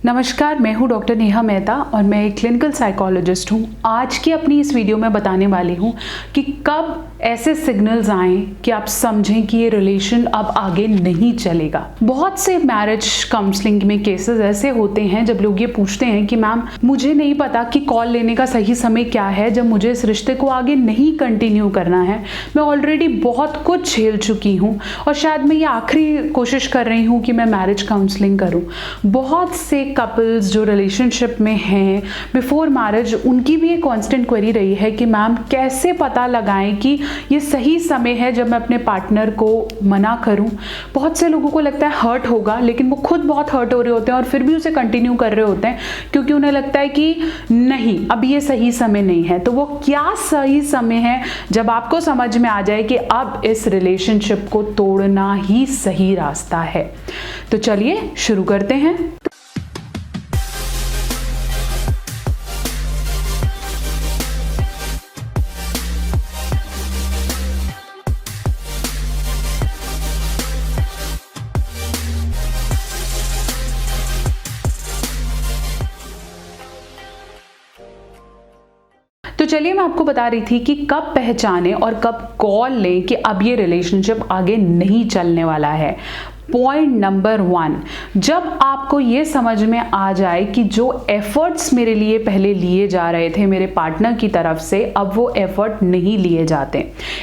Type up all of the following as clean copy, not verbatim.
नमस्कार, मैं हूं डॉक्टर नेहा मेहता और मैं एक क्लिनिकल साइकोलॉजिस्ट हूं। आज की अपनी इस वीडियो में बताने वाली हूं कि कब ऐसे सिग्नल्स आएं कि आप समझें कि ये रिलेशन अब आगे नहीं चलेगा। बहुत से मैरिज काउंसलिंग में केसेस ऐसे होते हैं जब लोग ये पूछते हैं कि मैम मुझे नहीं पता कि कॉल लेने का सही समय क्या है, जब मुझे इस रिश्ते को आगे नहीं कंटिन्यू करना है। मैं ऑलरेडी बहुत कुछ झेल चुकी हूँ और शायद मैं ये आखिरी कोशिश कर रही हूँ कि मैं मैरिज काउंसलिंग करूँ। बहुत से कपल्स जो रिलेशनशिप में हैं बिफोर मैरिज, उनकी भी एक कांस्टेंट क्वेरी रही है कि मैम कैसे पता लगाएं कि ये सही समय है जब मैं अपने पार्टनर को मना करूं। बहुत से लोगों को लगता है हर्ट होगा, लेकिन वो खुद बहुत हर्ट हो रहे होते हैं और फिर भी उसे कंटिन्यू कर रहे होते हैं क्योंकि उन्हें लगता है कि नहीं, अब ये सही समय नहीं है। तो वो क्या सही समय है जब आपको समझ में आ जाए कि अब इस रिलेशनशिप को तोड़ना ही सही रास्ता है। तो चलिए शुरू करते हैं। तो चलिए, मैं आपको बता रही थी कि कब पहचानें और कब कॉल लें कि अब ये रिलेशनशिप आगे नहीं चलने वाला है। पॉइंट नंबर 1, जब आपको ये समझ में आ जाए कि जो एफर्ट्स मेरे लिए पहले लिए जा रहे थे मेरे पार्टनर की तरफ से, अब वो एफर्ट नहीं लिए जाते।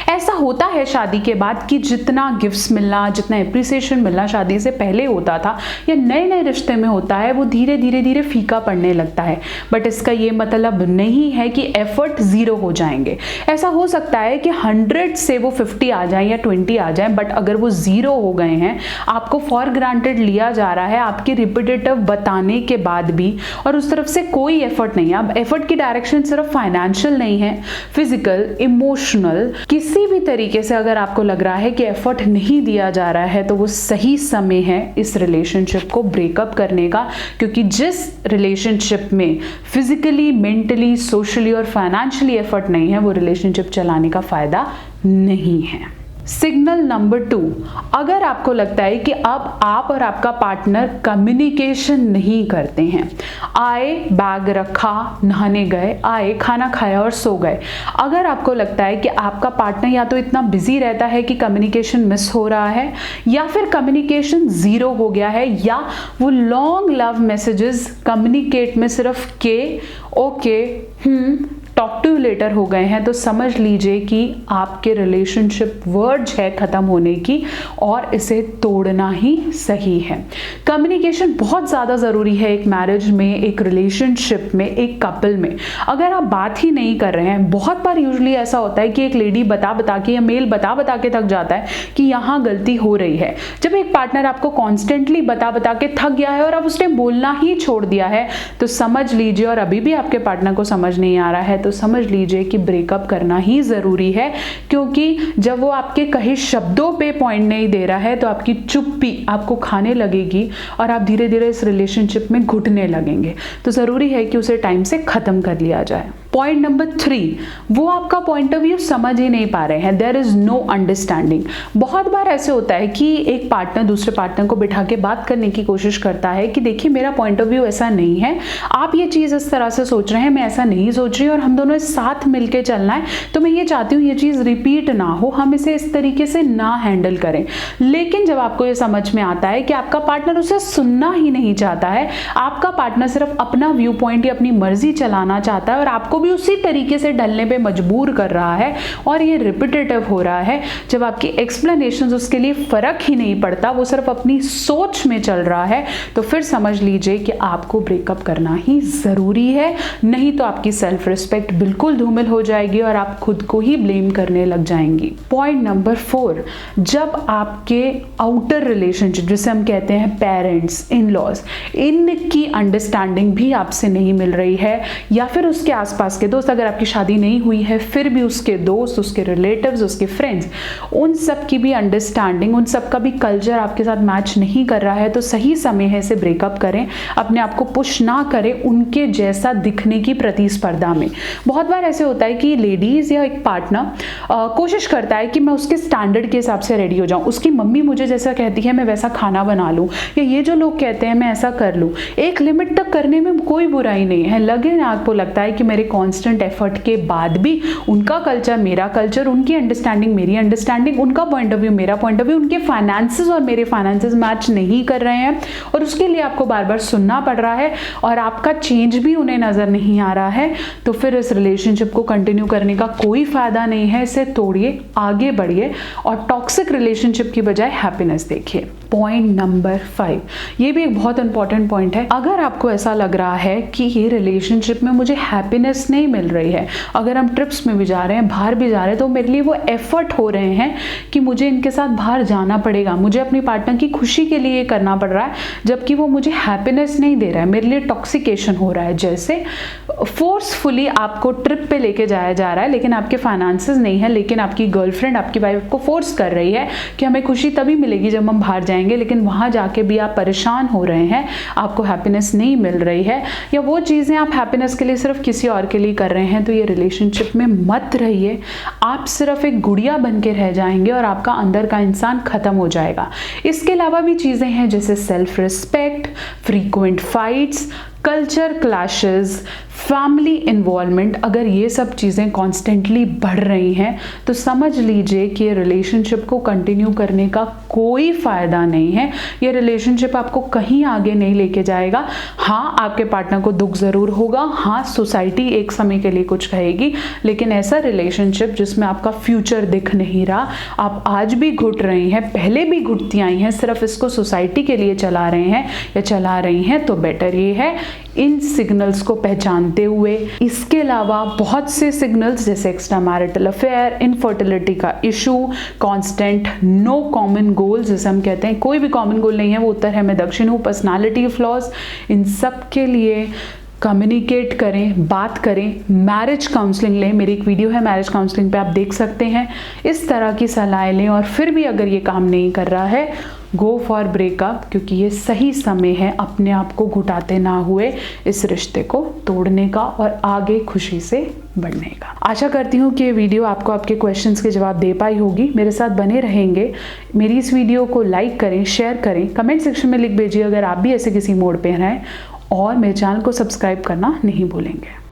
ऐसा होता है शादी के बाद कि जितना गिफ्ट्स मिलना, जितना एप्रिसिएशन मिलना शादी से पहले होता था या नए नए रिश्ते में होता है, वो धीरे धीरे फीका पड़ने लगता है। बट इसका ये मतलब नहीं है कि एफर्ट ज़ीरो हो जाएंगे। ऐसा हो सकता है कि 100 से वो 50 आ जाए या 20 आ जाए, बट अगर वो ज़ीरो हो गए हैं, आपको फॉर ग्रांटेड लिया जा रहा है आपके रिपीटेटिव बताने के बाद भी, और उस तरफ से कोई एफर्ट नहीं है। अब एफर्ट की डायरेक्शन सिर्फ फाइनेंशियल नहीं है, फिजिकल, इमोशनल, किसी भी तरीके से अगर आपको लग रहा है कि एफर्ट नहीं दिया जा रहा है, तो वो सही समय है इस रिलेशनशिप को ब्रेकअप करने का। क्योंकि जिस रिलेशनशिप में फिजिकली, मेंटली, सोशली और फाइनेंशियली एफर्ट नहीं है, वो रिलेशनशिप चलाने का फायदा नहीं है। सिग्नल नंबर 2, अगर आपको लगता है कि अब आप और आपका पार्टनर कम्युनिकेशन नहीं करते हैं, आए, बैग रखा, नहाने गए, आए, खाना खाया और सो गए। अगर आपको लगता है कि आपका पार्टनर या तो इतना बिजी रहता है कि कम्युनिकेशन मिस हो रहा है, या फिर कम्युनिकेशन ज़ीरो हो गया है, या वो लॉन्ग लव मैसेजेस कम्युनिकेट में सिर्फ K, okay, talk to you later हो गए हैं, तो समझ लीजिए कि आपके रिलेशनशिप वर्ज है ख़त्म होने की और इसे तोड़ना ही सही है। कम्युनिकेशन बहुत ज़्यादा ज़रूरी है एक मैरिज में, एक रिलेशनशिप में, एक कपल में। अगर आप बात ही नहीं कर रहे हैं, बहुत बार यूजुअली ऐसा होता है कि एक लेडी बता बता के या मेल बता बता के थक जाता है कि यहाँ गलती हो रही है। जब एक पार्टनर आपको कॉन्स्टेंटली बता बता के थक गया है और अब उसने बोलना ही छोड़ दिया है, तो समझ लीजिए, और अभी भी आपके पार्टनर को समझ नहीं आ रहा है, तो समझ लीजिए कि ब्रेकअप करना ही ज़रूरी है। क्योंकि जब वो आपके कहे शब्दों पे पॉइंट नहीं दे रहा है, तो आपकी चुप्पी आपको खाने लगेगी और आप धीरे धीरे इस रिलेशनशिप में घुटने लगेंगे। तो ज़रूरी है कि उसे टाइम से ख़त्म कर लिया जाए। पॉइंट नंबर 3, वो आपका पॉइंट ऑफ व्यू समझ ही नहीं पा रहे हैं, देयर इज़ नो अंडरस्टैंडिंग। बहुत बार ऐसे होता है कि एक पार्टनर दूसरे पार्टनर को बिठा के बात करने की कोशिश करता है कि देखिए, मेरा पॉइंट ऑफ व्यू ऐसा नहीं है, आप ये चीज़ इस तरह से सोच रहे हैं, मैं ऐसा नहीं सोच रही और हम दोनों साथ मिलके चलना है, तो मैं ये चाहती हूँ ये चीज़ रिपीट ना हो, हम इसे इस तरीके से ना हैंडल करें। लेकिन जब आपको ये समझ में आता है कि आपका पार्टनर उसे सुनना ही नहीं चाहता है, आपका पार्टनर सिर्फ अपना व्यू पॉइंट या अपनी मर्जी चलाना चाहता है और आपको भी उसी तरीके से ढलने पे मजबूर कर रहा है और ये रिपीटेटिव हो रहा है, जब आपकी एक्सप्लेनेशंस उसके लिए फर्क ही नहीं पड़ता, वो सिर्फ अपनी सोच में चल रहा है, तो फिर समझ लीजिए कि आपको ब्रेकअप करना ही ज़रूरी है। नहीं तो आपकी सेल्फ रिस्पेक्ट बिल्कुल धूमिल हो जाएगी और आप खुद को ही ब्लेम करने लग जाएंगी। पॉइंट नंबर 4, जब आपके आउटर रिलेशनशिप, जिसे हम कहते हैं पेरेंट्स, इन लॉज, इनकी अंडरस्टैंडिंग भी आपसे नहीं मिल रही है, या फिर उसके आसपास आसपास के दोस्त, अगर आपकी शादी नहीं हुई है फिर भी उसके दोस्त, उसके रिलेटिव्स, उसके फ्रेंड्स, उन सब की भी अंडरस्टैंडिंग, उन सब का भी कल्चर आपके साथ मैच नहीं कर रहा है तो सही समय है इसे ब्रेकअप करें। अपने आप को पुश ना करें उनके जैसा दिखने की प्रतिस्पर्धा में। बहुत बार ऐसे होता है कि लेडीज़ या एक पार्टनर कोशिश करता है कि मैं उसके स्टैंडर्ड के हिसाब से रेडी हो जाऊँ, उसकी मम्मी मुझे जैसा कहती है मैं वैसा खाना बना लूँ, या ये जो लोग कहते हैं मैं ऐसा कर लूँ। एक लिमिट तक करने में कोई बुराई नहीं है। लगे आपको लगता है कि मेरे कॉन्स्टेंट एफर्ट के बाद भी उनका कल्चर मेरा कल्चर, उनकी अंडरस्टैंडिंग मेरी अंडरस्टैंडिंग, उनका पॉइंट ऑफ व्यू मेरा पॉइंट ऑफ व्यू, उनके फाइनेंसेस और मेरे फाइनेंसेस मैच नहीं कर रहे हैं और उसके लिए आपको बार बार सुनना पड़ रहा है और आपका चेंज भी उन्हें नजर नहीं आ रहा है, तो फिर इस रिलेशनशिप को कंटिन्यू करने का कोई फायदा नहीं है। इसे तोड़िए, आगे बढ़िए और टॉक्सिक रिलेशनशिप की बजाय हैप्पीनेस देखिए। पॉइंट नंबर 5, ये भी एक बहुत इंपॉर्टेंट पॉइंट है। अगर आपको ऐसा लग रहा है कि ये रिलेशनशिप में मुझे हैप्पीनेस नहीं मिल रही है, अगर हम ट्रिप्स में भी जा रहे हैं, बाहर भी जा रहे हैं, तो मेरे लिए वो एफर्ट हो रहे हैं कि मुझे इनके साथ बाहर जाना पड़ेगा, मुझे अपनी पार्टनर की खुशी के लिए करना पड़ रहा है, जबकि वो मुझे हैप्पीनेस नहीं दे रहा है, मेरे लिए टॉक्सिकेशन हो रहा है। जैसे फोर्सफुली आपको ट्रिप पे लेके जाया जा रहा है लेकिन आपके फाइनेंसेस नहीं है, लेकिन आपकी गर्लफ्रेंड, आपकी वाइफ को फोर्स कर रही है कि हमें खुशी तभी मिलेगी जब हम बाहर जाएंगे, लेकिन वहां जाके भी आप परेशान हो रहे हैं, आपको हैप्पीनेस नहीं मिल रही है, या वो चीज़ें आप हैप्पीनेस के लिए सिर्फ किसी और के लिए कर रहे हैं, तो ये रिलेशनशिप में मत रहिए। आप सिर्फ एक गुड़िया बन के रह जाएंगे और आपका अंदर का इंसान खत्म हो जाएगा। इसके अलावा भी चीज़ें हैं जैसे self respect, frequent fights, culture clashes, family involvement. अगर ये सब चीज़ें कॉन्स्टेंटली बढ़ रही हैं तो समझ लीजिए कि ये रिलेशनशिप को कंटिन्यू करने का कोई फ़ायदा नहीं है। ये रिलेशनशिप आपको कहीं आगे नहीं लेके जाएगा। हाँ, आपके पार्टनर को दुख ज़रूर होगा, हाँ सोसाइटी एक समय के लिए कुछ कहेगी, लेकिन ऐसा रिलेशनशिप जिसमें आपका फ्यूचर दिख नहीं रहा, आप आज भी घुट रही हैं, पहले भी घुटती आई हैं, सिर्फ इसको सोसाइटी के लिए चला रहे हैं या चला रही हैं, तो बेटर ये है इन सिग्नल्स को पहचानते हुए, इसके अलावा बहुत से सिग्नल्स जैसे एक्स्ट्रा मैरिटल अफेयर, इनफर्टिलिटी का issue, constant no common goals, जैसे हम कहते हैं कोई भी कॉमन गोल नहीं है, वो उत्तर है मैं दक्षिण हूँ, पर्सनालिटी फ्लॉज, इन सब के लिए कम्युनिकेट करें, बात करें, मैरिज काउंसलिंग लें। मेरी एक वीडियो है मैरिज काउंसलिंग पे, आप देख सकते हैं। इस तरह की सलाह लें और फिर भी अगर ये काम नहीं कर रहा है, गो फॉर ब्रेकअप, क्योंकि ये सही समय है अपने आप को घुटाते ना हुए इस रिश्ते को तोड़ने का और आगे खुशी से बढ़ने का। आशा करती हूँ कि ये वीडियो आपको आपके क्वेश्चंस के जवाब दे पाई होगी। मेरे साथ बने रहेंगे। मेरी इस वीडियो को लाइक करें, शेयर करें, कमेंट सेक्शन में लिख भेजिए अगर आप भी ऐसे किसी मोड पे हैं, और मेरे चैनल को सब्सक्राइब करना नहीं भूलेंगे।